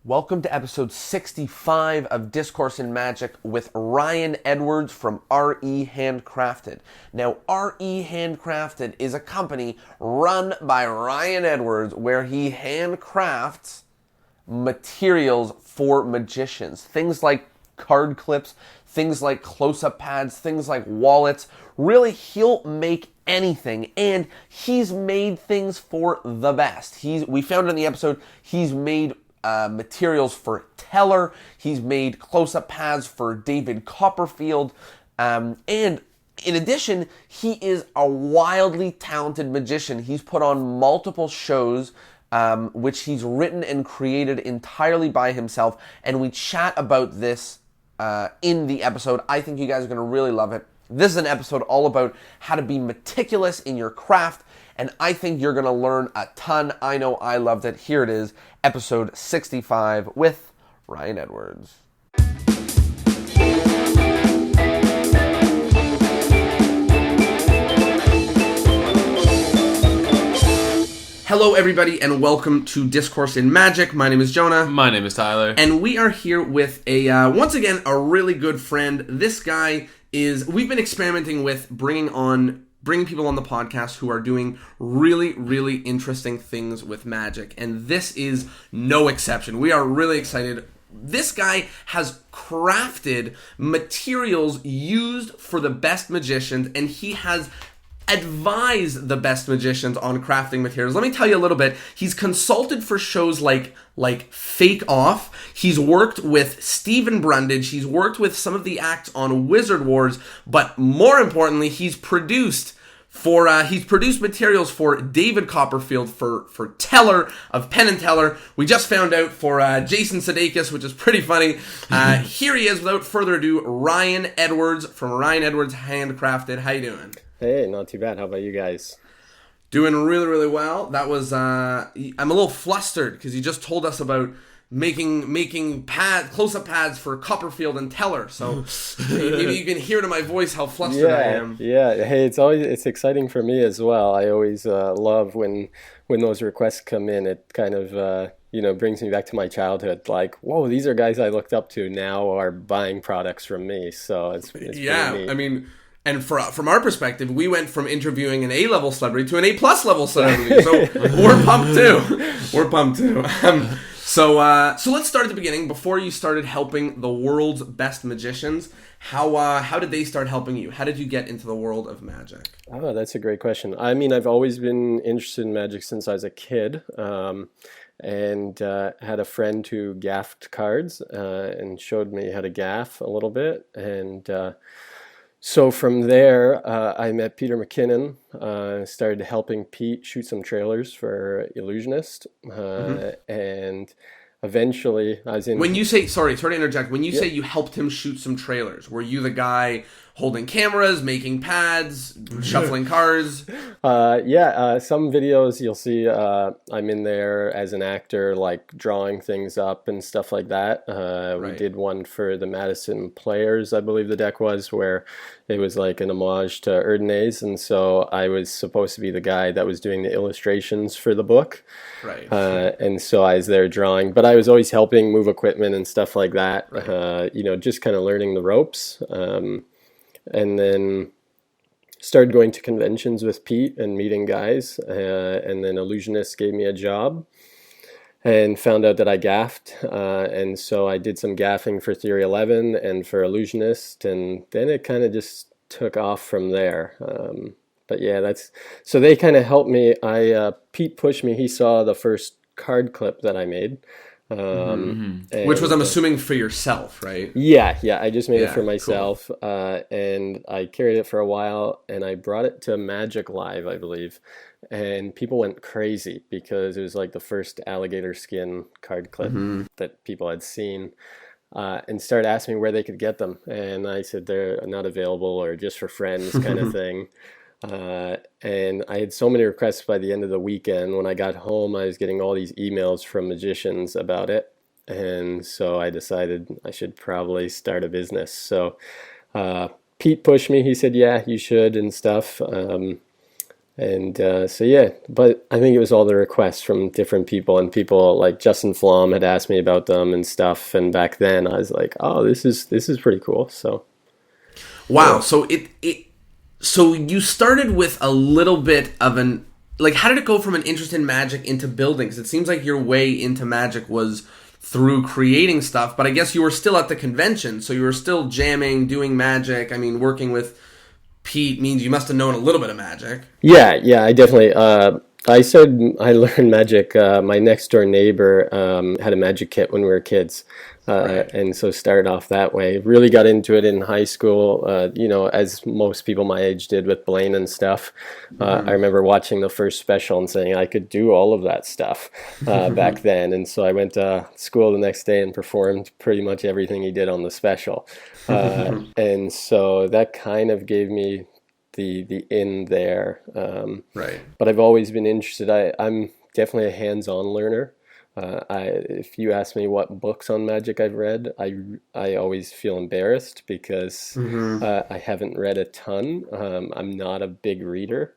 Welcome to episode 65 of Discourse in Magic with Ryan Edwards from RE Handcrafted. Now, RE Handcrafted is a company run by Ryan Edwards where he handcrafts materials for magicians. Things like card clips, things like close-up pads, things like wallets. Really, he'll make anything, and he's made things for the best. We found in the episode, he's made materials for Teller. He's made close-up pads for David Copperfield. And in addition, he is a wildly talented magician. He's put on multiple shows, which he's written and created entirely by himself. And we chat about this in the episode. I think you guys are going to really love it. This is an episode all about how to be meticulous in your craft, and I think you're going to learn a ton. I know I loved it. Here it is, episode 65 with Ryan Edwards. Hello, everybody, and welcome to Discourse in Magic. My name is Jonah. My name is Tyler. And we are here with once again, a really good friend. This guy we've been experimenting with bringing people on the podcast who are doing really, really interesting things with magic. And this is no exception. We are really excited. This guy has crafted materials used for the best magicians, and he has advised the best magicians on crafting materials. Let me tell you a little bit. He's consulted for shows like Fake Off. He's worked with Stephen Brundage. He's worked with some of the acts on Wizard Wars. But more importantly, he's produced materials for David Copperfield, for Teller of Penn and Teller. We just found out for Jason Sudeikis, which is pretty funny. Here he is, without further ado, Ryan Edwards from Ryan Edwards Handcrafted. How you doing? Hey, not too bad. How about you guys? Doing really, really well. That was, I'm a little flustered because you just told us about making close-up pads for Copperfield and Teller. So maybe you can hear to my voice how flustered I am. Yeah. Hey, it's exciting for me as well. I always love when those requests come in. It kind of brings me back to my childhood. Like, whoa, these are guys I looked up to now are buying products from me. So it's yeah. pretty neat. I mean. And from our perspective, we went from interviewing an A-level celebrity to an A-plus level celebrity. So we're pumped too. So let's start at the beginning. Before you started helping the world's best magicians, how did they start helping you? How did you get into the world of magic? Oh, that's a great question. I mean, I've always been interested in magic since I was a kid. And had a friend who gaffed cards and showed me how to gaff a little bit. And so from there, I met Peter McKinnon, started helping Pete shoot some trailers for Illusionist, and eventually I was in... When you say, sorry to interject, when you say you helped him shoot some trailers, were you the guy holding cameras, making pads, shuffling cards? Some videos you'll see I'm in there as an actor, like drawing things up and stuff like that. We did one for the Madison Players, I believe the deck was, where it was like an homage to Erdnase, and so I was supposed to be the guy that was doing the illustrations for the book. Right. And so I was there drawing, but I was always helping move equipment and stuff like that. Right. Just kind of learning the ropes. And then started going to conventions with Pete and meeting guys. And then Illusionist gave me a job and found out that I gaffed. And so I did some gaffing for Theory 11 and for Illusionist. And then it kind of just took off from there. But yeah, so they kind of helped me. Pete pushed me. He saw the first card clip that I made. Which was, I'm assuming, for yourself, right? Yeah, I just made it for myself, cool. And I carried it for a while, and I brought it to Magic Live, I believe, and people went crazy because it was like the first alligator skin card clip that people had seen, and started asking me where they could get them, and I said they're not available or just for friends kind of thing. And I had so many requests by the end of the weekend. When I got home, I was getting all these emails from magicians about it. And so I decided I should probably start a business. So Pete pushed me. He said, yeah, you should and stuff. And so yeah, but I think it was all the requests from different people, and people like Justin Flom had asked me about them and stuff. And back then I was like, oh, this is pretty cool. So Wow. yeah. So you started with a little bit of an, like, how did it go from an interest in magic into building? Because it seems like your way into magic was through creating stuff, but I guess you were still at the convention, so you were still jamming, doing magic. I mean, working with Pete means you must have known a little bit of magic. Yeah, I definitely. I learned magic. My next door neighbor had a magic kit when we were kids, Right. and so started off that way. Really got into it in high school. As most people my age did with Blaine and stuff. I remember watching the first special and saying I could do all of that stuff back then, and so I went to school the next day and performed pretty much everything he did on the special, and so that kind of gave me the in there. Right. But I've always been interested. I'm definitely a hands-on learner. If you ask me what books on magic I've read, I always feel embarrassed because I haven't read a ton. I'm not a big reader.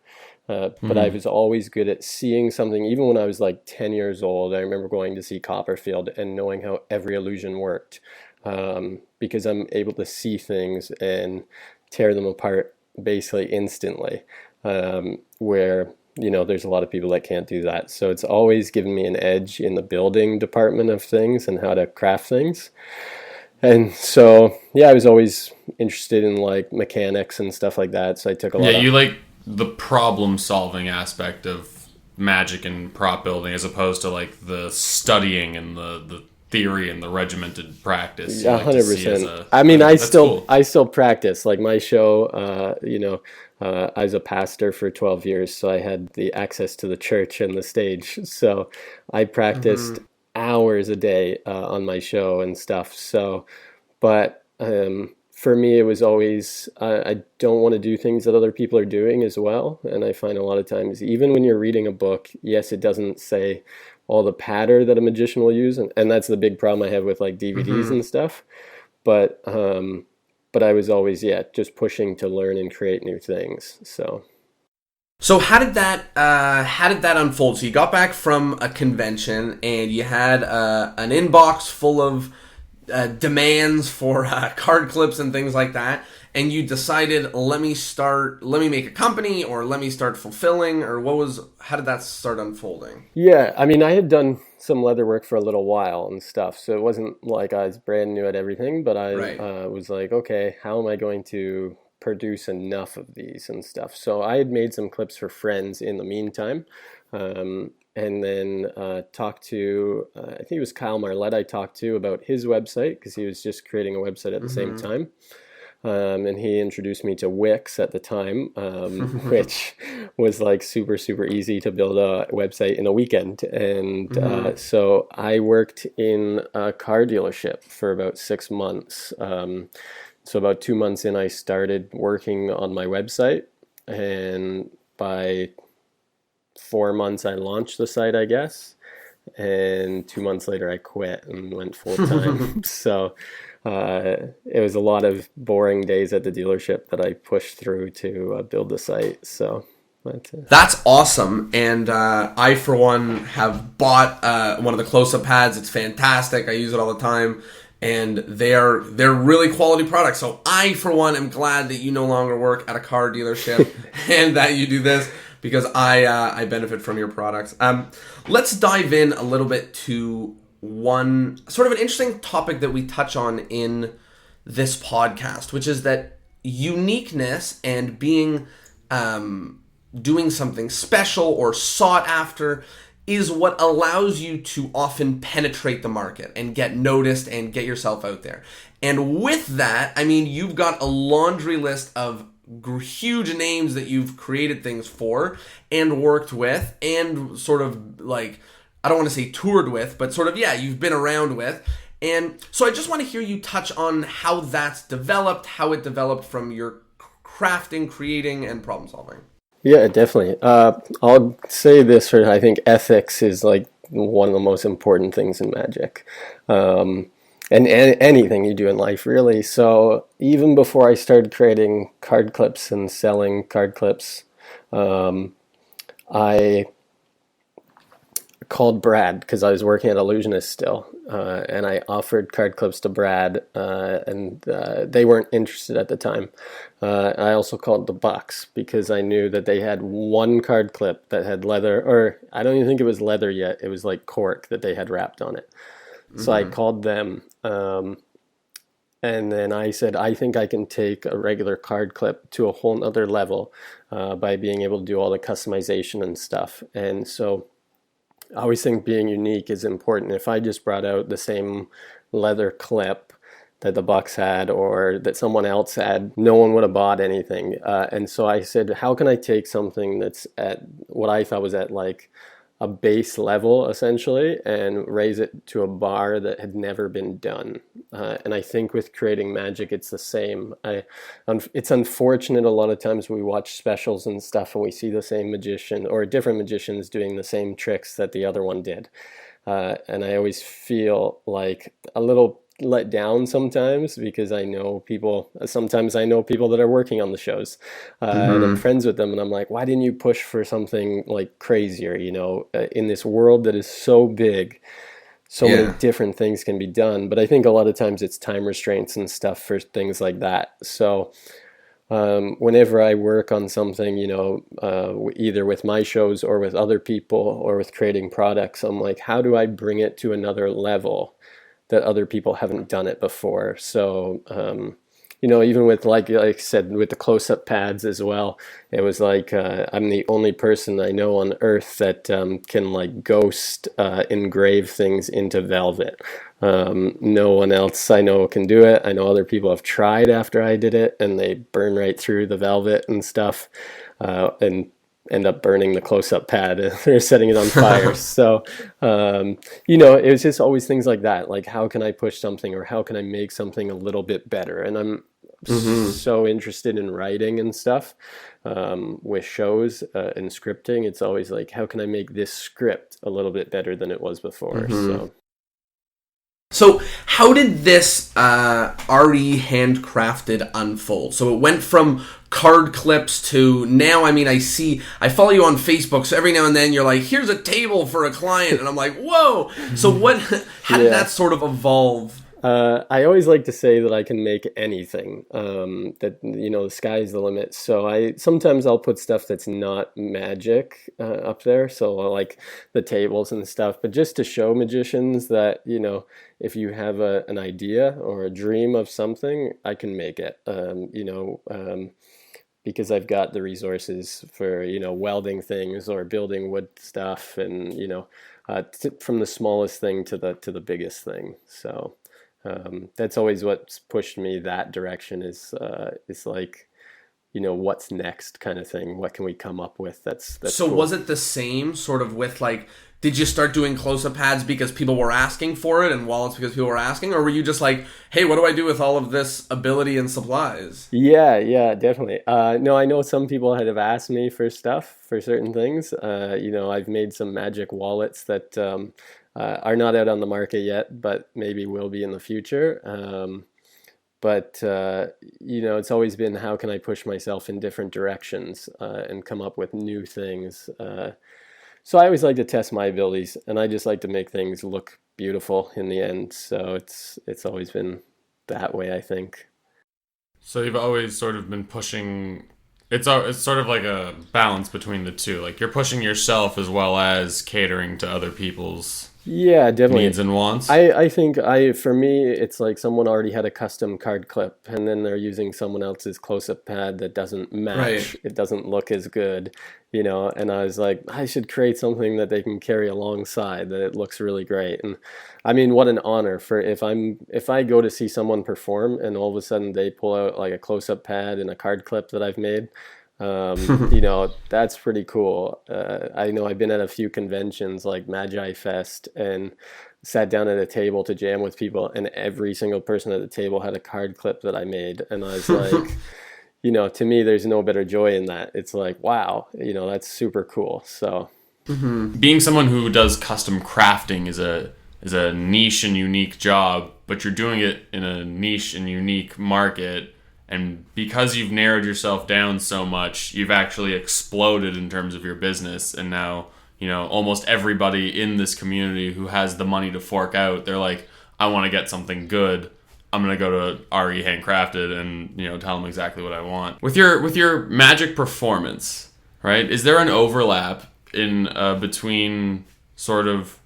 But I was always good at seeing something. Even when I was like 10 years old, I remember going to see Copperfield and knowing how every illusion worked, because I'm able to see things and tear them apart basically instantly, where there's a lot of people that can't do that. So it's always given me an edge in the building department of things and how to craft things. And so yeah, I was always interested in like mechanics and stuff like that, so I took a Yeah, lot of. you like the problem solving aspect of magic and prop building as opposed to like the studying and the theory and the regimented practice. You Yeah, like to see as 100%. a I mean, that's cool. I still practice. Like my show, I was a pastor for 12 years, so I had the access to the church and the stage. So I practiced hours a day on my show and stuff. So, but for me, it was always I don't want to do things that other people are doing as well. And I find a lot of times, even when you're reading a book, yes, it doesn't say all the patter that a magician will use, and that's the big problem I have with like DVDs and stuff. But I was always, yeah, just pushing to learn and create new things. So So how did that unfold? So you got back from a convention and you had an inbox full of demands for card clips and things like that, and you decided, let me make a company, or let me start fulfilling, or how did that start unfolding? yeah, I mean, I had done some leather work for a little while and stuff, so it wasn't like I was brand new at everything. But I Right. was like, okay, how am I going to produce enough of these and stuff? So I had made some clips for friends in the meantime. And then talked to, I think it was Kyle Marlette I talked to about his website because he was just creating a website at the same time. And he introduced me to Wix at the time, which was like super, super easy to build a website in a weekend. And so I worked in a car dealership for about 6 months. So about 2 months in, I started working on my website. And by 4 months, I launched the site, I guess. And 2 months later, I quit and went full time. So it was a lot of boring days at the dealership that I pushed through to build the site. So, but, That's awesome, and I, for one, have bought one of the close-up pads. It's fantastic. I use it all the time, and they're really quality products. So I, for one, am glad that you no longer work at a car dealership and that you do this, because I benefit from your products. Let's dive in a little bit to one sort of an interesting topic that we touch on in this podcast, which is that uniqueness and being doing something special or sought after is what allows you to often penetrate the market and get noticed and get yourself out there. And with that, I mean, you've got a laundry list of huge names that you've created things for and worked with and sort of like, I don't want to say toured with, but sort of, yeah, you've been around with. And so I just want to hear you touch on how that's developed, how it developed from your crafting, creating, and problem solving. yeah, definitely. I'll say this, I think ethics is like one of the most important things in magic. And anything you do in life, really. So even before I started creating card clips and selling card clips, I called Brad because I was working at Illusionist still, and I offered card clips to Brad, and they weren't interested at the time. I also called the Bucks because I knew that they had one card clip that had leather, or I don't even think it was leather yet. It was like cork that they had wrapped on it. So I called them, and then I said, I think I can take a regular card clip to a whole nother level by being able to do all the customization and stuff. And so I always think being unique is important. If I just brought out the same leather clip that the Bucks had or that someone else had, no one would have bought anything. And so I said, how can I take something that's at what I thought was at like a base level essentially and raise it to a bar that had never been done. And I think with creating magic, it's the same. It's unfortunate a lot of times we watch specials and stuff and we see the same magician or different magicians doing the same tricks that the other one did. And I always feel like a little let down sometimes because sometimes I know people that are working on the shows and I'm friends with them and I'm like, why didn't you push for something like crazier, in this world that is so big, so many different things can be done. But I think a lot of times it's time restraints and stuff for things like that. So whenever I work on something, either with my shows or with other people or with creating products, I'm like, how do I bring it to another level that other people haven't done it before? So, even with like I said, with the close-up pads as well, it was like I'm the only person I know on earth that can like ghost engrave things into velvet. No one else I know can do it. I know other people have tried after I did it and they burn right through the velvet and stuff, and end up burning the close-up pad or setting it on fire. So, it was just always things like that. Like, how can I push something or how can I make something a little bit better? And I'm so interested in writing and stuff with shows and scripting. It's always like, how can I make this script a little bit better than it was before? So how did this RE Handcrafted unfold? So it went from card clips to now, I follow you on Facebook, so every now and then you're like, here's a table for a client, and I'm like, whoa! So how did that sort of evolve? I always like to say that I can make anything, that, the sky's the limit. So sometimes I'll put stuff that's not magic up there. So like the tables and stuff, but just to show magicians that, if you have an idea or a dream of something, I can make it, because I've got the resources for, welding things or building wood stuff and, from the smallest thing to the biggest thing. So that's always what's pushed me that direction is like, what's next kind of thing. What can we come up with? That's so cool. Was it the same sort of with like, did you start doing close-up pads because people were asking for it and wallets because people were asking? Or were you just like, hey, what do I do with all of this ability and supplies? Yeah, definitely. No, I know some people have asked me for stuff, for certain things. I've made some magic wallets that are not out on the market yet, but maybe will be in the future. But it's always been, how can I push myself in different directions and come up with new things? So I always like to test my abilities, and I just like to make things look beautiful in the end. So it's always been that way, I think. So you've always sort of been pushing. It's sort of like a balance between the two. Like you're pushing yourself as well as catering to other people's definitely needs and wants. I think for me, it's like someone already had a custom card clip and then they're using someone else's close-up pad that doesn't match. Right. It doesn't look as good, and I was like, I should create something that they can carry alongside that it looks really great. And what an honor for if I go to see someone perform and all of a sudden they pull out like a close-up pad and a card clip that I've made. That's pretty cool. I know I've been at a few conventions like Magi Fest and sat down at a table to jam with people, and every single person at the table had a card clip that I made, and I was like, to me, there's no better joy in that. It's like, wow, that's super cool. So, being someone who does custom crafting is a niche and unique job, but you're doing it in a niche and unique market. And because you've narrowed yourself down so much, you've actually exploded in terms of your business. And now, almost everybody in this community who has the money to fork out, they're like, I want to get something good. I'm going to go to RE Handcrafted and, tell them exactly what I want. With your magic performance, right? Is there an overlap in between sort of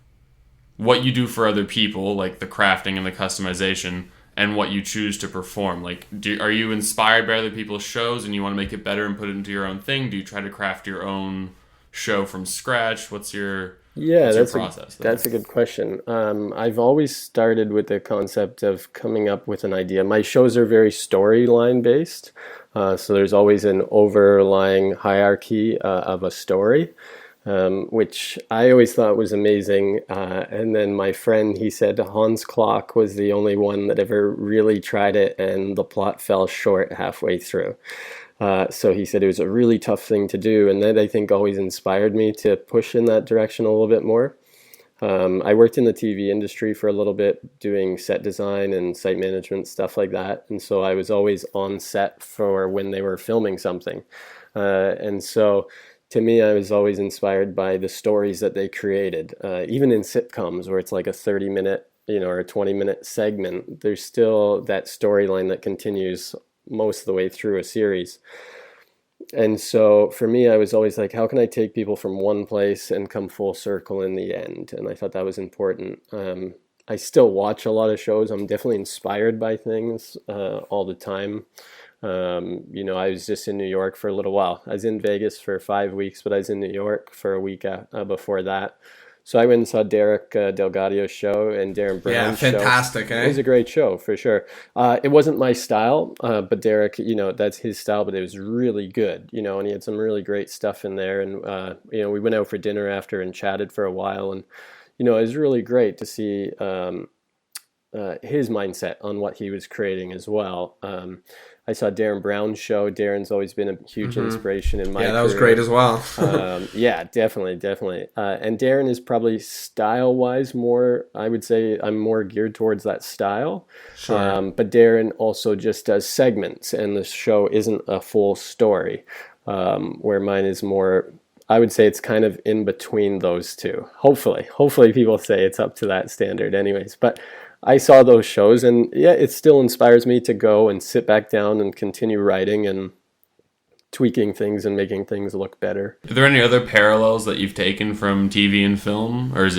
what you do for other people, like the crafting and the customization, and what you choose to perform? Like, are you inspired by other people's shows and you want to make it better and put it into your own thing? Do you try to craft your own show from scratch? What's your process? That's a good question. I've always started with the concept of coming up with an idea. My shows are very storyline based, so there's always an overlying hierarchy of a story. Which I always thought was amazing. And then my friend, he said Hans Klock was the only one that ever really tried it, and the plot fell short halfway through. So he said it was a really tough thing to do, and that I think always inspired me to push in that direction a little bit more. I worked in the TV industry for a little bit, doing set design and site management, stuff like that. And so I was always on set for when they were filming something. And so to me, I was always inspired by the stories that they created. Even in sitcoms where it's like a 30-minute, or a 20-minute segment, there's still that storyline that continues most of the way through a series. And so for me, I was always like, how can I take people from one place and come full circle in the end? And I thought that was important. I still watch a lot of shows. I'm definitely inspired by things all the time. I was just in New York for a little while. I was in Vegas for 5 weeks, but I was in New York for a week before that. So I went and saw Derek Delgadio's show and Darren Brown's show. Yeah, fantastic, eh? It was a great show, for sure. It wasn't my style, but Derek, that's his style, but it was really good, and he had some really great stuff in there. And, we went out for dinner after and chatted for a while. And, it was really great to see his mindset on what he was creating as well. I saw Darren Brown's show. Darren's always been a huge inspiration in my career. Yeah, that was great as well. Yeah, definitely. And Darren is probably style-wise more, I would say I'm more geared towards that style. Sure. But Darren also just does segments, and the show isn't a full story, where mine is more, I would say it's kind of in between those two. Hopefully people say it's up to that standard anyways. But I saw those shows, and yeah, it still inspires me to go and sit back down and continue writing and tweaking things and making things look better. Are there any other parallels that you've taken from TV and film, or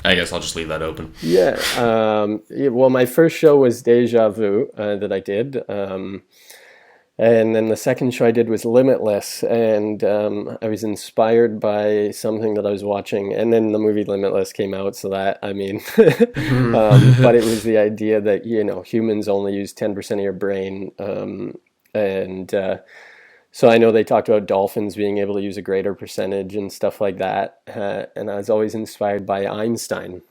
I guess I'll just leave that open. Yeah. Well, my first show was Deja Vu that I did. And then the second show I did was Limitless, and I was inspired by something that I was watching, and then the movie Limitless came out, so that, but it was the idea that, humans only use 10% of your brain, so I know they talked about dolphins being able to use a greater percentage and stuff like that, and I was always inspired by Einstein.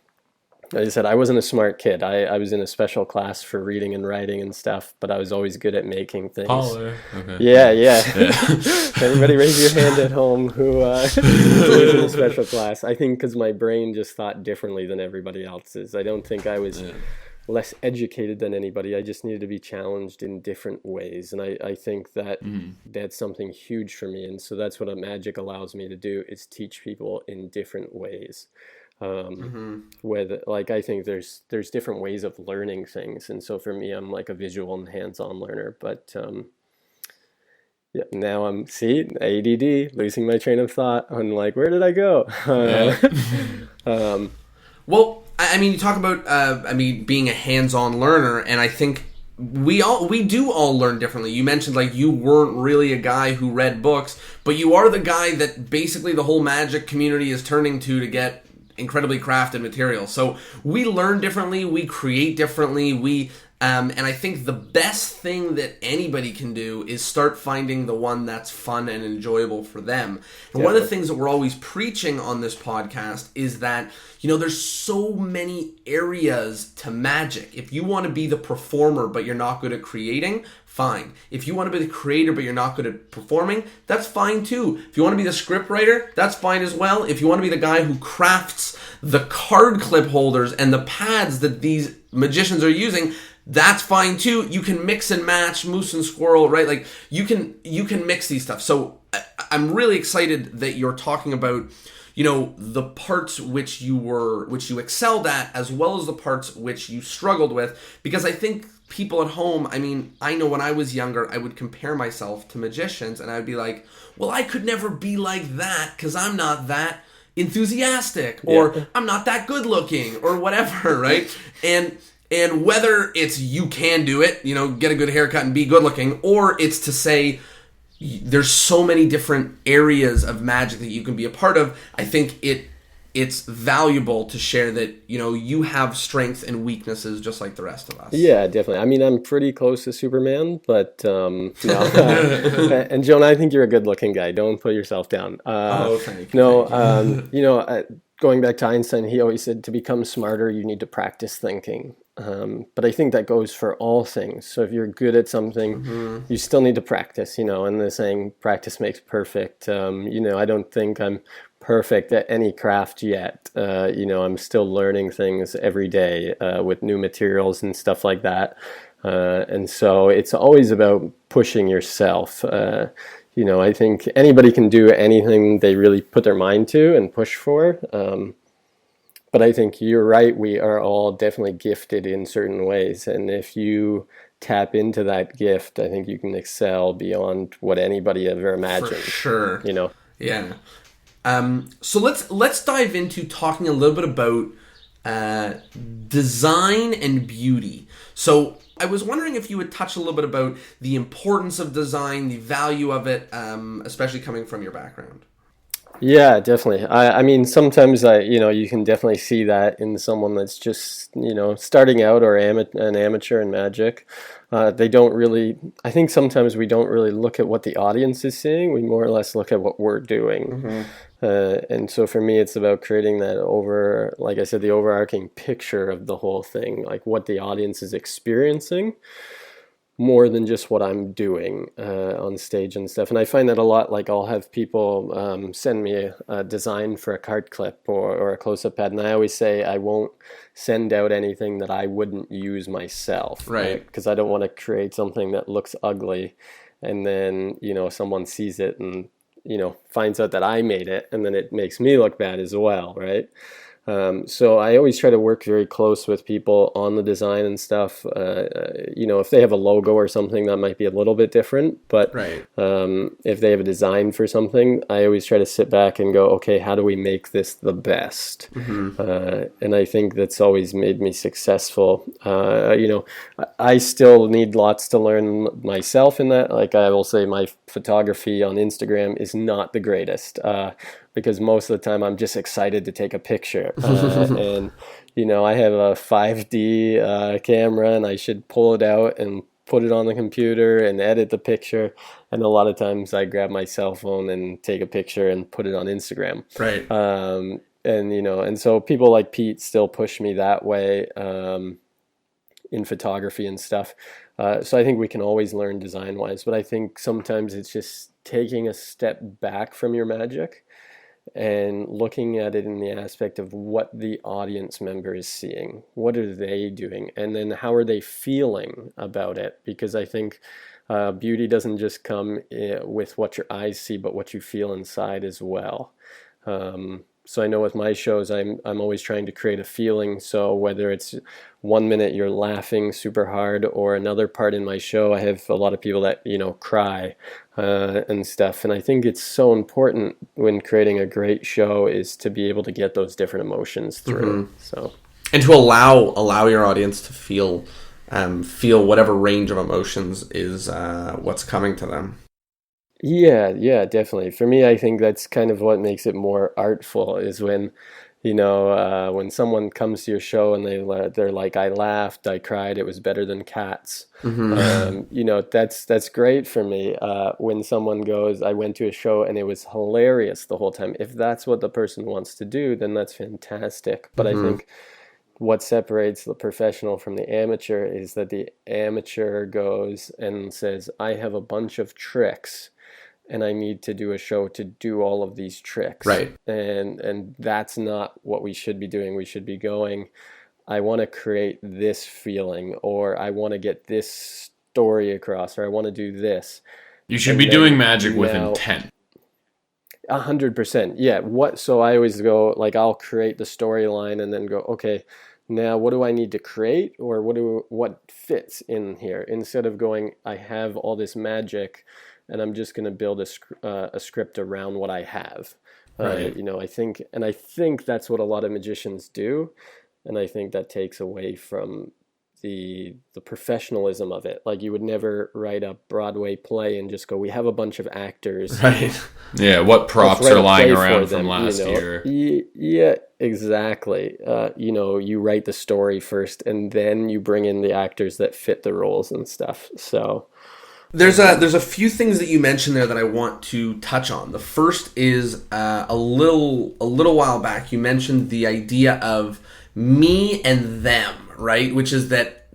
Like I said, I wasn't a smart kid. I was in a special class for reading and writing and stuff, but I was always good at making things. Okay. Yeah. Everybody raise your hand at home who was in a special class. I think because my brain just thought differently than everybody else's. I don't think I was less educated than anybody. I just needed to be challenged in different ways. And I think that that's something huge for me. And so that's what magic allows me to do, is teach people in different ways. I think there's different ways of learning things, and so for me, I'm like a visual and hands-on learner. But now I'm ADD, losing my train of thought. I'm like, where did I go? Well, you talk about being a hands-on learner, and I think we do all learn differently. You mentioned you weren't really a guy who read books, but you are the guy that basically the whole magic community is turning to get incredibly crafted materials. So we learn differently, we create differently, and I think the best thing that anybody can do is start finding the one that's fun and enjoyable for them. And one of the things that we're always preaching on this podcast is that, there's so many areas to magic. If you want to be the performer but you're not good at creating, fine. If you want to be the creator but you're not good at performing, that's fine too. If you want to be the script writer, that's fine as well. If you want to be the guy who crafts the card clip holders and the pads that these magicians are using, that's fine too. You can mix and match moose and squirrel, right? Like you can mix these stuff. So I'm really excited that you're talking about, the parts which you excelled at, as well as the parts which you struggled with, because I think people at home, I know when I was younger, I would compare myself to magicians, and I'd be like, well, I could never be like that because I'm not that enthusiastic, or I'm not that good looking, or whatever, right? And whether it's you can do it, get a good haircut and be good looking, or it's to say there's so many different areas of magic that you can be a part of, I think it's valuable to share that, you have strengths and weaknesses just like the rest of us. Yeah, definitely. I'm pretty close to Superman, but no. And Joan, I think you're a good-looking guy. Don't put yourself down. Thank you. No, going back to Einstein, he always said to become smarter, you need to practice thinking. But I think that goes for all things. So if you're good at something, you still need to practice, and the saying, practice makes perfect. I don't think I'm perfect at any craft yet. I'm still learning things every day with new materials and stuff like that. And so it's always about pushing yourself. I think anybody can do anything they really put their mind to and push for. But I think you're right. We are all definitely gifted in certain ways. And if you tap into that gift, I think you can excel beyond what anybody ever imagined. For sure. Yeah. So let's dive into talking a little bit about design and beauty. So I was wondering if you would touch a little bit about the importance of design, the value of it, especially coming from your background. Yeah, definitely. Sometimes you can definitely see that in someone that's just, starting out or an amateur in magic. They don't really, I think sometimes we don't really look at what the audience is seeing. We more or less look at what we're doing. And so for me, it's about creating that like I said, the overarching picture of the whole thing, like what the audience is experiencing, more than just what I'm doing on stage and stuff. And I find that a lot. Like I'll have people send me a design for a card clip or a close-up pad, and I always say I won't send out anything that I wouldn't use myself, right? Because I don't want to create something that looks ugly, and then someone sees it and finds out that I made it, and then it makes me look bad as well, right? So I always try to work very close with people on the design and stuff. If they have a logo or something, that might be a little bit different. But right. If they have a design for something, I always try to sit back and go, okay, how do we make this the best? And I think that's always made me successful. I still need lots to learn myself in that. Like I will say my photography on Instagram is not the greatest. Because most of the time I'm just excited to take a picture. And, I have a 5D camera and I should pull it out and put it on the computer and edit the picture. And a lot of times I grab my cell phone and take a picture and put it on Instagram. Right. And so people like Pete still push me that way in photography and stuff. So I think we can always learn design-wise, but I think sometimes it's just taking a step back from your magic and looking at it in the aspect of what the audience member is seeing. What are they doing? And then how are they feeling about it? Because I think beauty doesn't just come with what your eyes see, but what you feel inside as well. So I know with my shows, I'm always trying to create a feeling. So whether it's 1 minute you're laughing super hard, or another part in my show, I have a lot of people that cry and stuff. And I think it's so important when creating a great show is to be able to get those different emotions through. So and to allow your audience to feel whatever range of emotions is what's coming to them. Yeah, definitely. For me, I think that's kind of what makes it more artful is when, when someone comes to your show and they're like, I laughed, I cried, it was better than Cats. That's great for me. When someone goes, I went to a show and it was hilarious the whole time. If that's what the person wants to do, then that's fantastic. But I think what separates the professional from the amateur is that the amateur goes and says, I have a bunch of tricks and I need to do a show to do all of these tricks. Right. And that's not what we should be doing. We should be going, I want to create this feeling, or I want to get this story across, or I want to do this. You should And be then doing magic with now, intent. 100%. Yeah. So I always go like, I'll create the storyline and then go, okay, now what do I need to create, or what fits in here, instead of going, I have all this magic and I'm just going to build a script around what I have. Right. I think that's what a lot of magicians do. And I think that takes away from the professionalism of it. Like, you would never write a Broadway play and just go, we have a bunch of actors. Right. Yeah. What props are lying around from last year? Yeah, exactly. You write the story first, and then you bring in the actors that fit the roles and stuff. So there's a few things that you mentioned there that I want to touch on. The first is a little while back you mentioned the idea of me and them, right? Which is that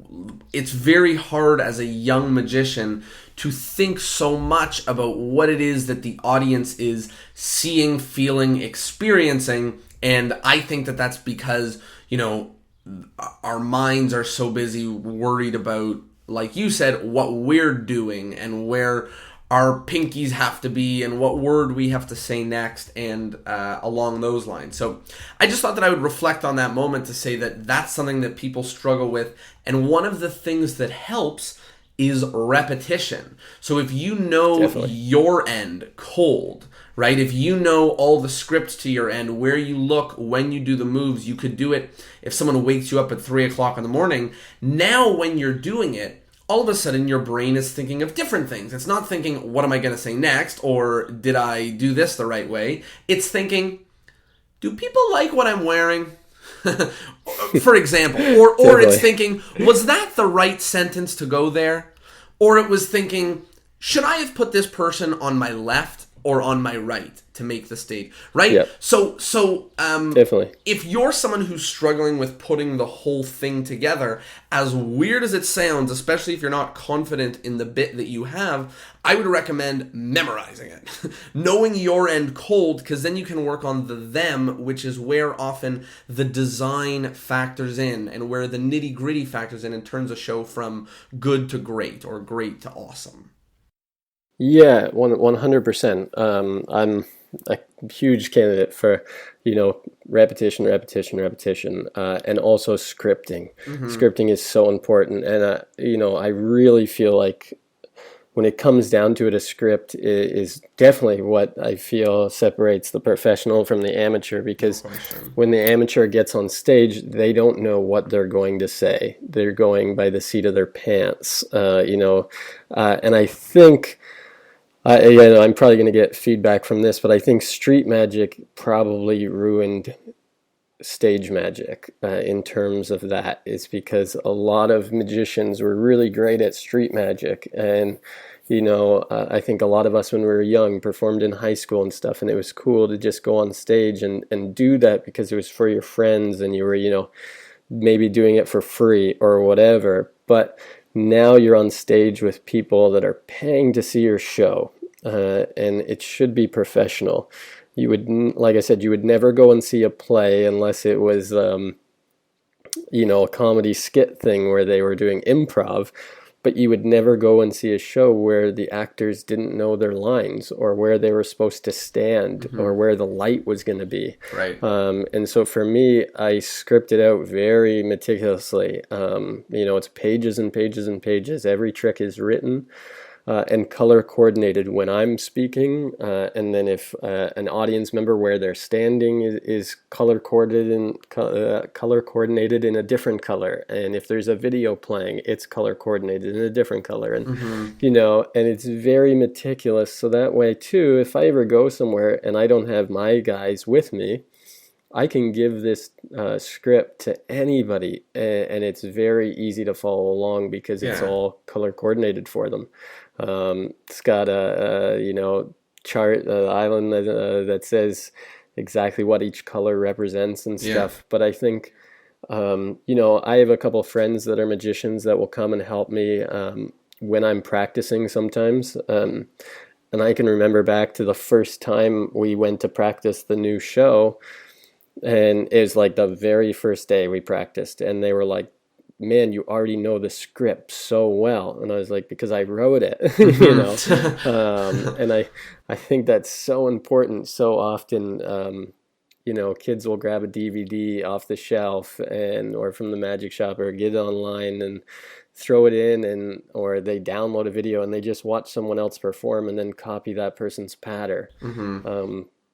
it's very hard as a young magician to think so much about what it is that the audience is seeing, feeling, experiencing. And I think that that's because, our minds are so busy worried about, like you said, what we're doing and where our pinkies have to be and what word we have to say next, and along those lines. So I just thought that I would reflect on that moment to say that that's something that people struggle with. And one of the things that helps is repetition. So if you know Definitely. your end cold, right? If you know all the scripts to your end, where you look, when you do the moves, you could do it if someone wakes you up at 3 o'clock in the morning. Now when you're doing it, all of a sudden your brain is thinking of different things. It's not thinking, what am I going to say next? Or did I do this the right way? It's thinking, do people like what I'm wearing? For example. Or it's thinking, was that the right sentence to go there? Or it was thinking, should I have put this person on my left or on my right to make the stage, right? Yep. So Definitely. if you're someone who's struggling with putting the whole thing together, as weird as it sounds, especially if you're not confident in the bit that you have, I would recommend memorizing it. Knowing your end cold, because then you can work on the them, which is where often the design factors in and where the nitty-gritty factors in and turns a show from good to great or great to awesome. Yeah, 100%. I'm a huge candidate for, repetition, and also scripting. Scripting is so important, and I really feel like when it comes down to it, a script is definitely what I feel separates the professional from the amateur, because when the amateur gets on stage, they don't know what they're going to say. They're going by the seat of their pants, and I think. I'm probably going to get feedback from this, but I think street magic probably ruined stage magic in terms of that. Is because a lot of magicians were really great at street magic, and I think a lot of us when we were young performed in high school and stuff, and it was cool to just go on stage and do that because it was for your friends and you were maybe doing it for free or whatever. But now you're on stage with people that are paying to see your show, and it should be professional. You would, like I said, you would never go and see a play unless it was, a comedy skit thing where they were doing improv. But you would never go and see a show where the actors didn't know their lines or where they were supposed to stand or where the light was going to be. Right. And so for me, I script it out very meticulously. It's pages and pages and pages. Every trick is written and color coordinated when I'm speaking. And then if an audience member where they're standing is color coordinated in a different color. And if there's a video playing, it's color coordinated in a different color. And, and it's very meticulous. So that way too, if I ever go somewhere and I don't have my guys with me, I can give this script to anybody, and it's very easy to follow along because it's all color coordinated for them. It's got a chart, island that says exactly what each color represents and stuff. But I think, I have a couple of friends that are magicians that will come and help me when I'm practicing sometimes. And I can remember back to the first time we went to practice the new show. And it was like the very first day we practiced, and they were like, man, you already know the script so well. And I was like, because I wrote it, you know. And I think that's so important. So often, you know, kids will grab a DVD off the shelf or from the magic shop or get it online and throw it in, or they download a video and they just watch someone else perform and then copy that person's pattern.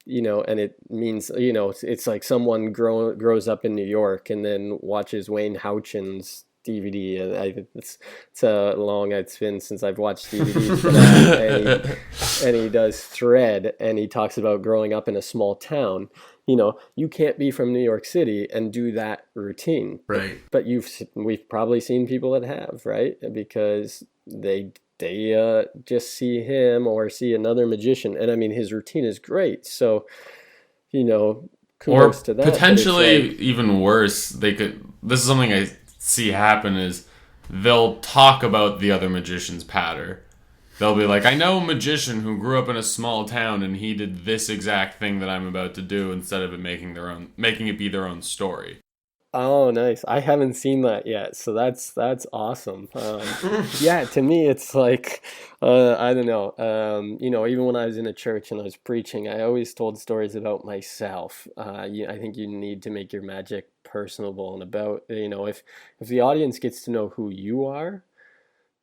You know, and it means, you know, it's like someone grows up in New York and then watches Wayne Houchin's DVD. And it's long it's been since I've watched DVDs for that. And he does Thread, and he talks about growing up in a small town. You know, you can't be from New York City and do that routine. Right. But we've probably seen people that have, right? Because they just see him or see another magician, and I mean his routine is great. So, you know, kudos to that. Potentially even worse, this is something I see happen is they'll talk about the other magician's patter. They'll be like, I know a magician who grew up in a small town and he did this exact thing that I'm about to do, instead of it making it be their own story. Oh, nice. I haven't seen that yet, so that's awesome. Yeah, to me, it's like, I don't know. You know, even when I was in a church and I was preaching, I always told stories about myself. I think you need to make your magic personable, and about, you know, if the audience gets to know who you are,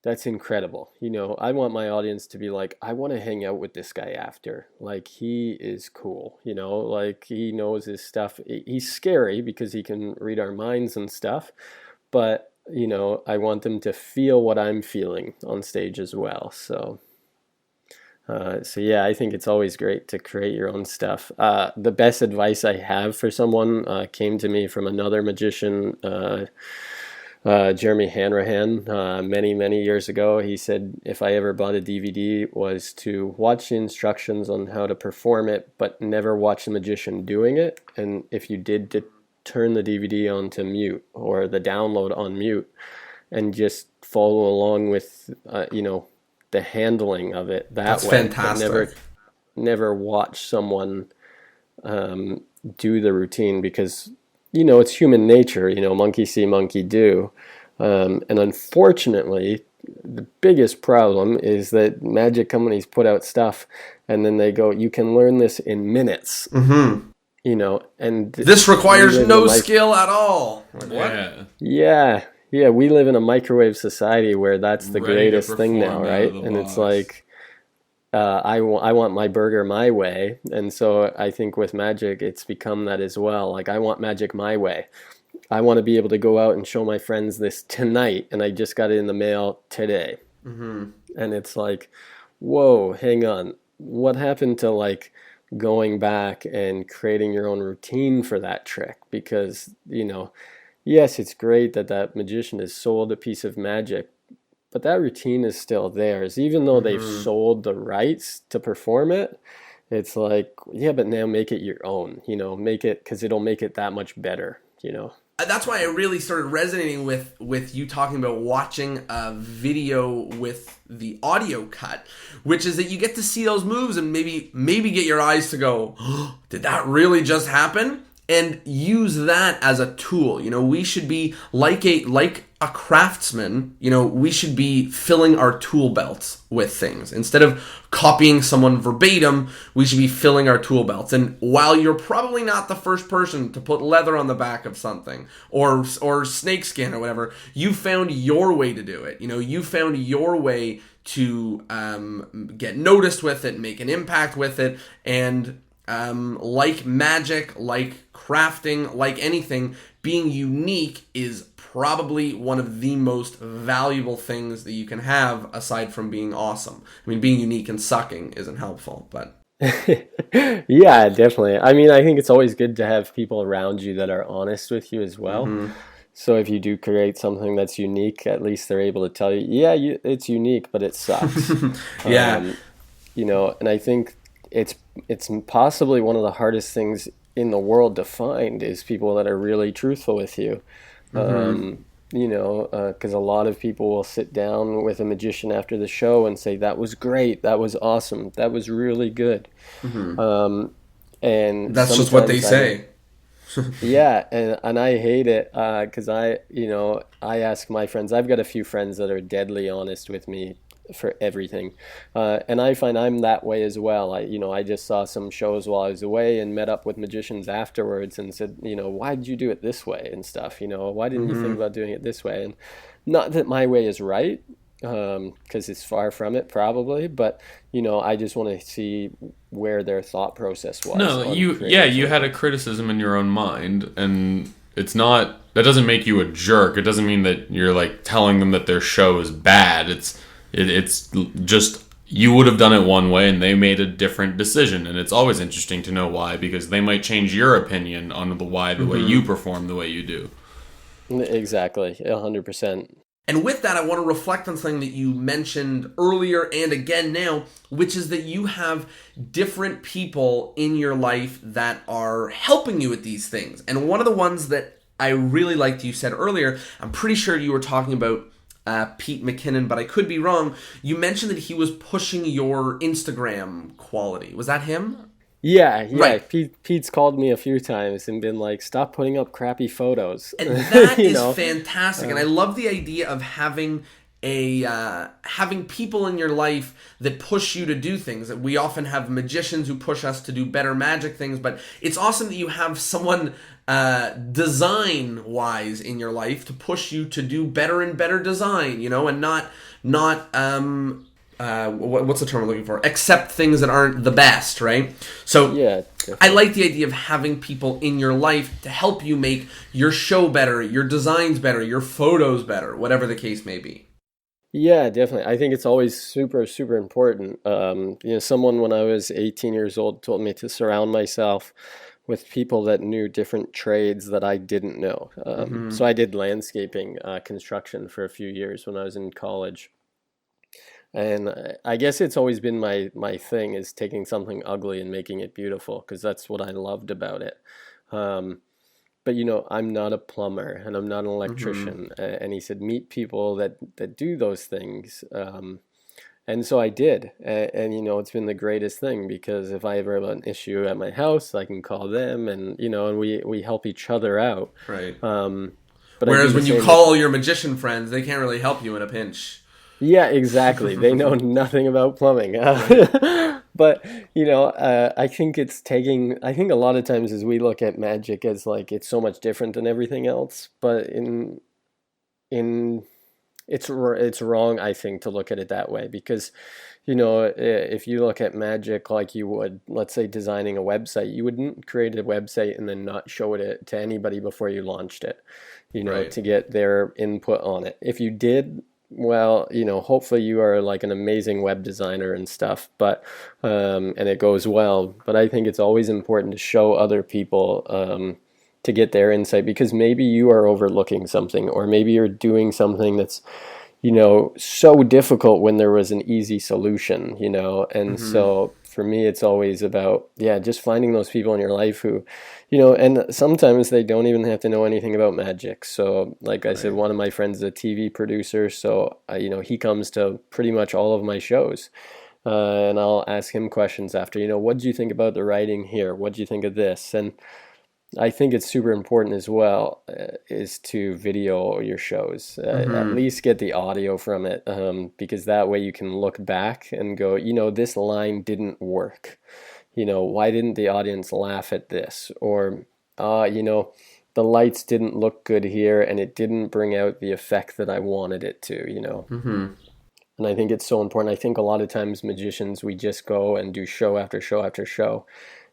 that's incredible. You know, I want my audience to be like, I want to hang out with this guy after. Like, he is cool, you know, like he knows his stuff. He's scary because he can read our minds and stuff. But, you know, I want them to feel what I'm feeling on stage as well. So yeah, I think it's always great to create your own stuff. The best advice I have for someone came to me from another magician, Jeremy Hanrahan, many years ago. He said if I ever bought a DVD was to watch the instructions on how to perform it, but never watch the magician doing it. And if you did, to turn the DVD onto mute or the download on mute, and just follow along with, you know, the handling of it that That's way. fantastic. Never watch someone do the routine, because, you know, it's human nature, you know, monkey see, monkey do. And unfortunately, the biggest problem is that magic companies put out stuff and then they go, you can learn this in minutes. You know, and this requires no skill at all. Like, what? Yeah, we live in a microwave society where that's the greatest thing now, right? And it's like, I want my burger my way. And so I think with magic, it's become that as well. Like, I want magic my way. I want to be able to go out and show my friends this tonight, and I just got it in the mail today. And it's like, whoa, hang on. What happened to, like, going back and creating your own routine for that trick? Because, you know, yes, it's great that magician has sold a piece of magic, but that routine is still theirs. Even though they've sold the rights to perform it, it's like, yeah, but now make it your own, you know, make it, because it'll make it that much better, you know. That's why I really started resonating with you talking about watching a video with the audio cut, which is that you get to see those moves and maybe get your eyes to go, oh, did that really just happen? And use that as a tool. You know, we should be like a craftsman. You know, we should be filling our tool belts with things. Instead of copying someone verbatim, we should be filling our tool belts. And while you're probably not the first person to put leather on the back of something or snakeskin or whatever, you found your way to do it. You know, you found your way to get noticed with it, make an impact with it, and like magic, like crafting, like anything, being unique is probably one of the most valuable things that you can have aside from being awesome. I mean, being unique and sucking isn't helpful, but... Yeah, definitely. I mean, I think it's always good to have people around you that are honest with you as well. So if you do create something that's unique, at least they're able to tell you, yeah, it's unique, but it sucks. Yeah. You know, and I think it's possibly one of the hardest things in the world to find is people that are really truthful with you. You know, because a lot of people will sit down with a magician after the show and say, that was great, that was awesome, that was really good. And that's just what they say. Yeah, and I hate it because I ask my friends. I've got a few friends that are deadly honest with me for everything, and I find I'm that way as well. I just saw some shows while I was away and met up with magicians afterwards and said, why did you do it this way and stuff? Why didn't you think about doing it this way? And not that my way is right, because it's far from it probably, but I just want to see where their thought process was No, on you creating had a criticism in your own mind, and it's not, that doesn't make you a jerk. It doesn't mean that you're like telling them that their show is bad. It's just you would have done it one way and they made a different decision, and it's always interesting to know why, because they might change your opinion on the why the way you perform the way you do. something. Exactly, 100%. And with that, I want to reflect on something that you mentioned earlier and again now, which is that you have different people in your life that are helping you with these things. And one of the ones that I really liked you said earlier, I'm pretty sure you were talking about Pete McKinnon, but I could be wrong. You mentioned that he was pushing your Instagram quality. Was that him? Yeah. Right. Pete's called me a few times and been like, "Stop putting up crappy photos." And that You is know, fantastic. And I love the idea of having having people in your life that push you to do things. We often have magicians who push us to do better magic things, but it's awesome that you have someone design wise in your life to push you to do better and better design, and not what's the term I'm looking for? Accept things that aren't the best, right? So yeah, I definitely. like the idea of having people in your life to help you make your show better, your designs better, your photos better, whatever the case may be. Yeah, definitely. I think it's always super, super important. Someone when I was 18 years old told me to surround myself with people that knew different trades that I didn't know. So I did landscaping, construction for a few years when I was in college. And I guess it's always been my thing is taking something ugly and making it beautiful because that's what I loved about it. Um, but I'm not a plumber and I'm not an electrician. And he said, meet people that do those things. And so I did. And it's been the greatest thing because if I ever have an issue at my house, I can call them and we help each other out. Right. But I do Whereas the when you same. call your magician friends, they can't really help you in a pinch. Yeah, exactly. They know nothing about plumbing. Right. But, I think I think a lot of times as we look at magic as like it's so much different than everything else, but in it's wrong, I think, to look at it that way because, if you look at magic like you would, let's say, designing a website, you wouldn't create a website and then not show it to anybody before you launched it, Right. to get their input on it. If you did, well, hopefully you are like an amazing web designer and stuff, but and it goes well. But I think it's always important to show other people to get their insight because maybe you are overlooking something, or maybe you're doing something that's so difficult when there was an easy solution, and so for me it's always about just finding those people in your life who and sometimes they don't even have to know anything about magic. So like I said, one of my friends is a TV producer, so he comes to pretty much all of my shows, and I'll ask him questions after, what do you think about the writing here, what do you think of this? And I think it's super important as well is to video your shows, at least get the audio from it, because that way you can look back and go, this line didn't work. Why didn't the audience laugh at this? Or, the lights didn't look good here and it didn't bring out the effect that I wanted it to. And I think it's so important. I think a lot of times magicians, we just go and do show after show after show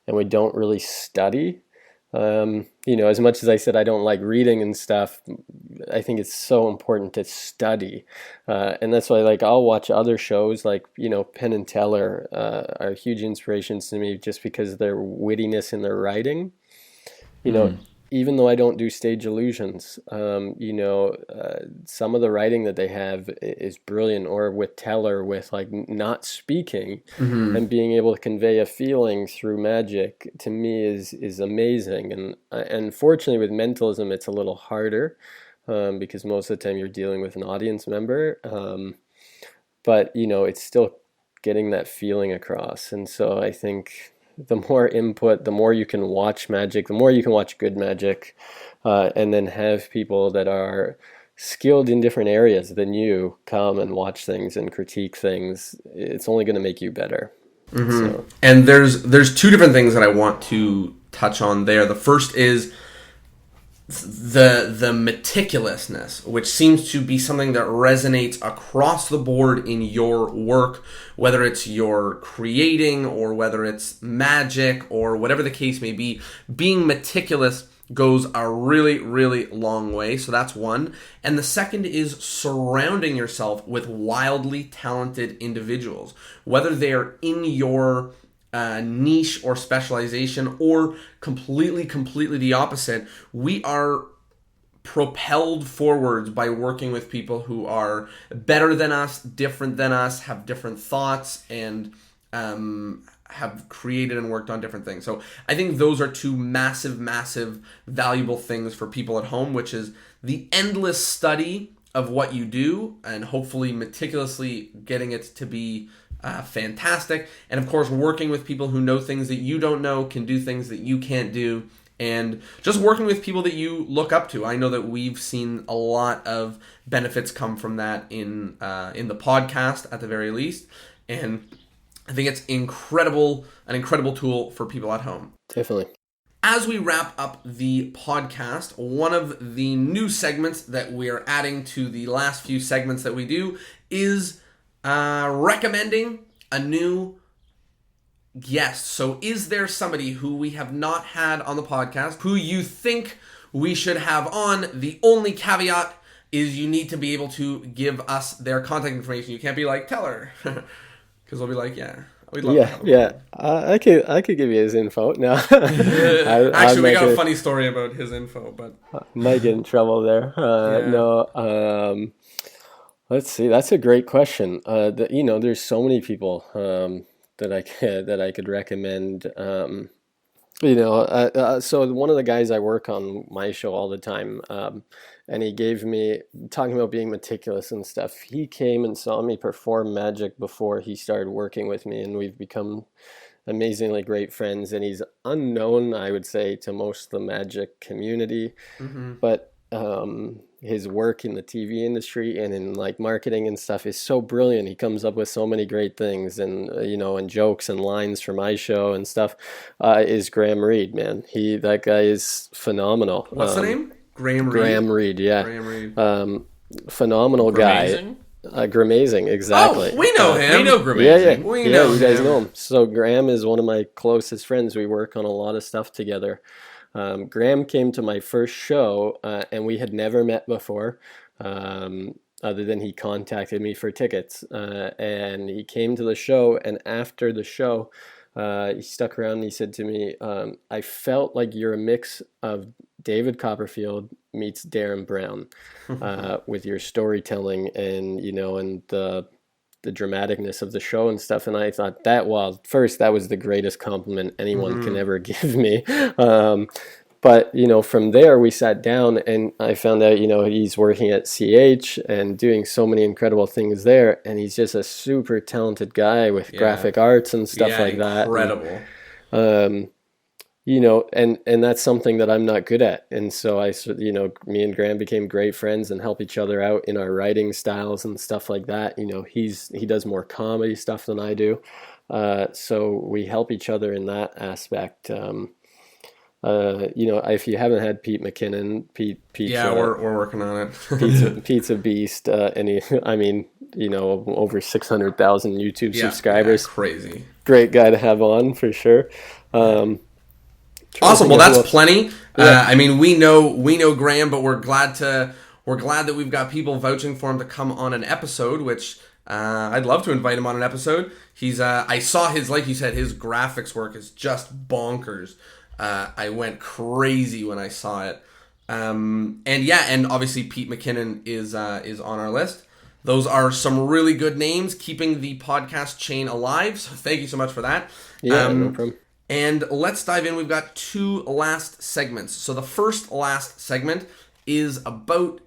and we don't really study. As much as I said I don't like reading and stuff, I think it's so important to study, and that's why I'll watch other shows like Penn and Teller are huge inspirations to me just because of their wittiness in their writing. Even though I don't do stage illusions, some of the writing that they have is brilliant. Or with Teller, with not speaking and being able to convey a feeling through magic, to me is amazing. And unfortunately, with mentalism, it's a little harder because most of the time you're dealing with an audience member. But it's still getting that feeling across. And so I think the more input, the more you can watch magic, the more you can watch good magic, and then have people that are skilled in different areas than you come and watch things and critique things. It's only going to make you better. So. And there's two different things that I want to touch on there. The first is the meticulousness, which seems to be something that resonates across the board in your work, whether it's your creating or whether it's magic or whatever the case may be. Being meticulous goes a really, really long way. So that's one. And the second is surrounding yourself with wildly talented individuals, whether they're in your niche or specialization or completely the opposite. We are propelled forwards by working with people who are better than us, different than us, have different thoughts, and have created and worked on different things. So I think those are two massive valuable things for people at home, which is the endless study of what you do and hopefully meticulously getting it to be fantastic. And of course, working with people who know things that you don't know, can do things that you can't do, and just working with people that you look up to. I know that we've seen a lot of benefits come from that in the podcast at the very least. And I think it's an incredible tool for people at home. Definitely. As we wrap up the podcast, one of the new segments that we are adding to the last few segments that we do is recommending a new guest. So is there somebody who we have not had on the podcast who you think we should have on? The only caveat is you need to be able to give us their contact information. You can't be like, tell her. Because we'll be like, yeah, we'd love to have him. Yeah. I could give you his info. No. Actually, we got a funny story about his info, but might get in trouble there. No. Let's see. That's a great question. There's so many people that I could recommend. So one of the guys I work on my show all the time, and he gave me, talking about being meticulous and stuff, he came and saw me perform magic before he started working with me, and we've become amazingly great friends. And he's unknown, I would say, to most of the magic community, but his work in the TV industry and in like marketing and stuff is so brilliant. He comes up with so many great things, and and jokes and lines for my show and stuff. Is Graham Reed, man. That guy is phenomenal. What's the name? Graham Reed. Graham Reed, yeah. Graham Reed. Phenomenal guy. Gramazing, exactly. Oh, we know him. We know Gramazing. Yeah. We know you guys him. know him. So Graham is one of my closest friends. We work on a lot of stuff together. Graham came to my first show, and we had never met before, other than he contacted me for tickets. And he came to the show, and after the show, he stuck around and he said to me, I felt like you're a mix of David Copperfield meets Darren Brown, with your storytelling and, and the dramaticness of the show and stuff. And I thought that was the greatest compliment anyone can ever give me. But, from there we sat down and I found out, he's working at CH and doing so many incredible things there. And he's just a super talented guy with graphic arts and stuff like that. Incredible. And that's something that I'm not good at. And so me and Graham became great friends and help each other out in our writing styles and stuff like that. He does more comedy stuff than I do. So we help each other in that aspect. If you haven't had Pete McKinnon, Pete, we're working on it. Pizza Beast, over 600,000 YouTube subscribers. Crazy. Great guy to have on for sure. Awesome. Well, that's plenty. We know Graham, but we're glad that we've got people vouching for him to come on an episode, which I'd love to invite him on an episode. I saw his, like you said, his graphics work is just bonkers. I went crazy when I saw it. And obviously Pete McKinnon is on our list. Those are some really good names, keeping the podcast chain alive. So thank you so much for that. Yeah, no problem. And let's dive in. We've got two last segments. So the first last segment is about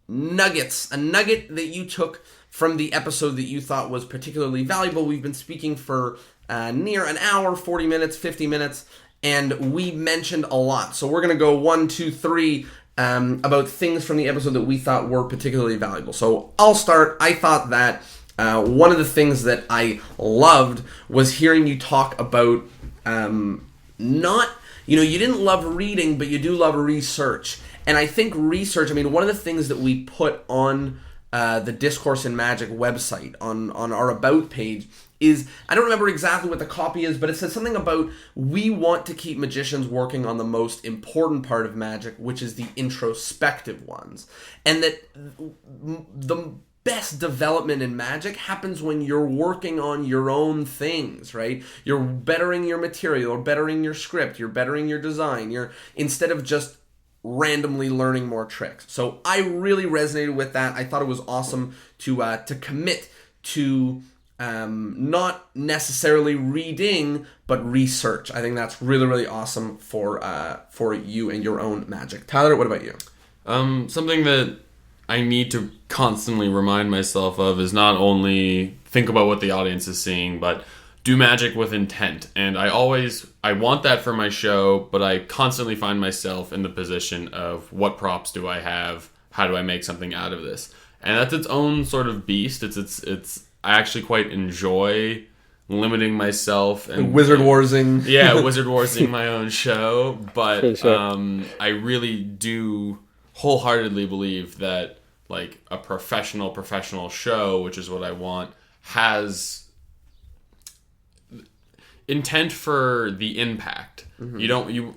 nuggets. A nugget that you took from the episode that you thought was particularly valuable. We've been speaking for near an hour, 40 minutes, 50 minutes, and we mentioned a lot. So we're going to go 1, 2, 3 about things from the episode that we thought were particularly valuable. So I'll start. I thought that one of the things that I loved was hearing you talk about not, you didn't love reading, but you do love research. And I think research, one of the things that we put on the Discourse in Magic website, on our About page, is, I don't remember exactly what the copy is, but it says something about we want to keep magicians working on the most important part of magic, which is the introspective ones. And that the best development in magic happens when you're working on your own things, right? You're bettering your material, or bettering your script, you're bettering your design, you're, instead of just randomly learning more tricks. So I really resonated with that. I thought it was awesome to commit to not necessarily reading, but research. I think that's really, really awesome for you and your own magic. Tyler, what about you? Something that I need to constantly remind myself of is not only think about what the audience is seeing, but do magic with intent. And I want that for my show, but I constantly find myself in the position of what props do I have? How do I make something out of this? And that's its own sort of beast. It's I actually quite enjoy limiting myself and Wizard Warsing. Yeah, Wizard Warsing my own show, but sure. I really do wholeheartedly believe that like a professional show, which is what I want, has intent for the impact. Mm-hmm.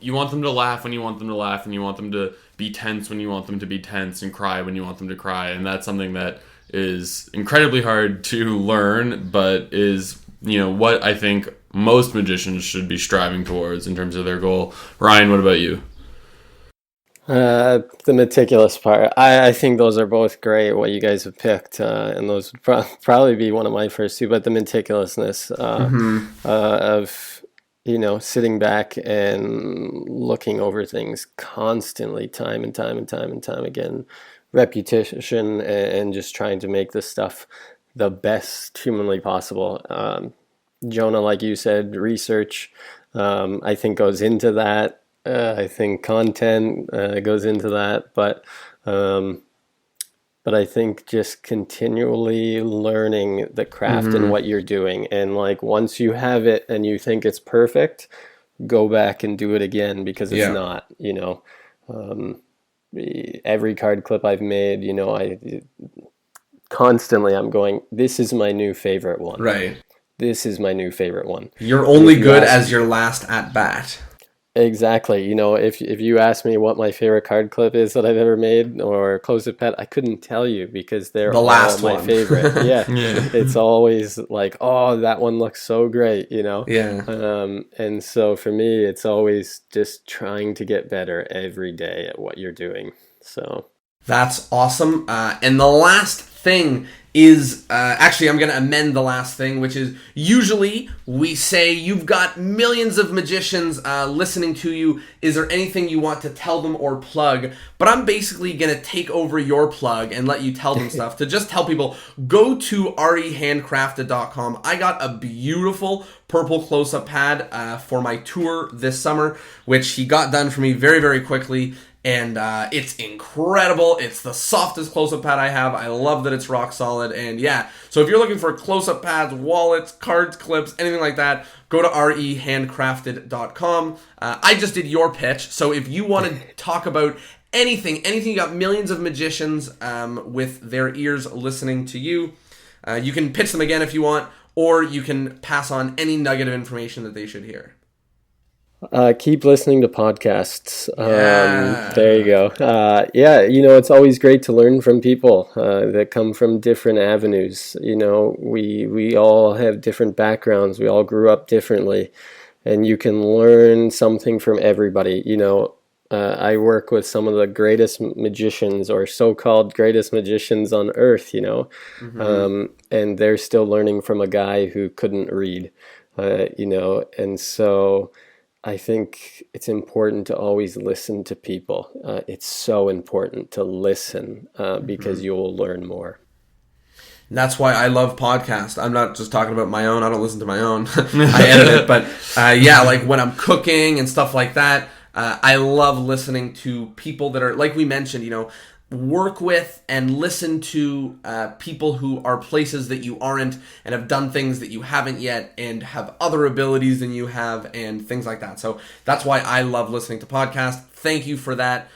You want them to laugh when you want them to laugh, and you want them to be tense when you want them to be tense, and cry when you want them to cry. And that's something that is incredibly hard to learn, but is, what I think most magicians should be striving towards in terms of their goal. Ryan, what about you? The meticulous part. I think those are both great, what you guys have picked, and those would probably be one of my first two, but the meticulousness of, sitting back and looking over things constantly, time and time again, repetition, and just trying to make this stuff the best humanly possible. Jonah, like you said, research, I think goes into that. I think content goes into that, but I think just continually learning the craft and what you're doing, and like once you have it and you think it's perfect, go back and do it again, because it's not. Every card clip I've made, I'm going, this is my new favorite one. Right. This is my new favorite one. You're only good as your last at bat. Exactly. If you ask me what my favorite card clip is that I've ever made, or close-up pet, I couldn't tell you, because they're all my favorite. Yeah. It's always like, oh, that one looks so great, Yeah. And so for me, it's always just trying to get better every day at what you're doing. So that's awesome. And the last thing is, actually, I'm going to amend the last thing, which is, usually we say you've got millions of magicians listening to you. Is there anything you want to tell them or plug? But I'm basically going to take over your plug and let you tell them stuff. To just tell people, go to handcrafted.com. I got a beautiful purple close-up pad for my tour this summer, which he got done for me very, very quickly. And it's incredible. It's the softest close-up pad I have. I love that it's rock solid. And yeah, so if you're looking for close-up pads, wallets, cards, clips, anything like that, go to handcrafted.com. I just did your pitch. So if you want to talk about anything, you got millions of magicians with their ears listening to you. You can pitch them again if you want, or you can pass on any nugget of information that they should hear. Keep listening to podcasts. There you go. It's always great to learn from people that come from different avenues. We all have different backgrounds. We all grew up differently, and you can learn something from everybody. I work with some of the greatest magicians, or so-called greatest magicians on earth, and they're still learning from a guy who couldn't read, and so I think it's important to always listen to people. It's so important to listen because you'll learn more. And that's why I love podcasts. I'm not just talking about my own. I don't listen to my own. I edit it. But yeah, like when I'm cooking and stuff like that, I love listening to people that are, like we mentioned, you know, work with and listen to people who are places that you aren't and have done things that you haven't yet and have other abilities than you have and things like that. So that's why I love listening to podcasts. Thank you for that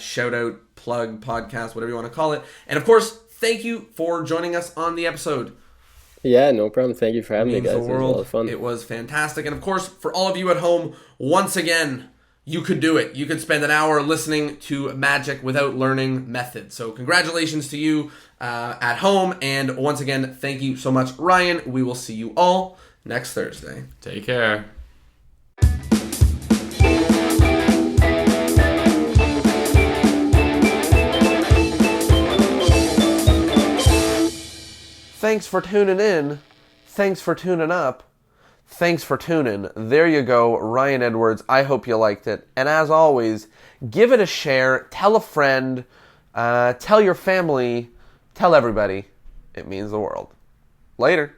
shout out, plug, podcast, whatever you want to call it. And of course, thank you for joining us on the episode. Yeah, no problem. Thank you for having me, guys. It was a lot of fun. It was fantastic. And of course, for all of you at home, once again, you could do it. You could spend an hour listening to magic without learning method. So congratulations to you at home. And once again, thank you so much, Ryan. We will see you all next Thursday. Take care. Thanks for tuning in. Thanks for tuning up. Thanks for tuning. There you go, Ryan Edwards. I hope you liked it. And as always, give it a share. Tell a friend. Tell your family. Tell everybody. It means the world. Later.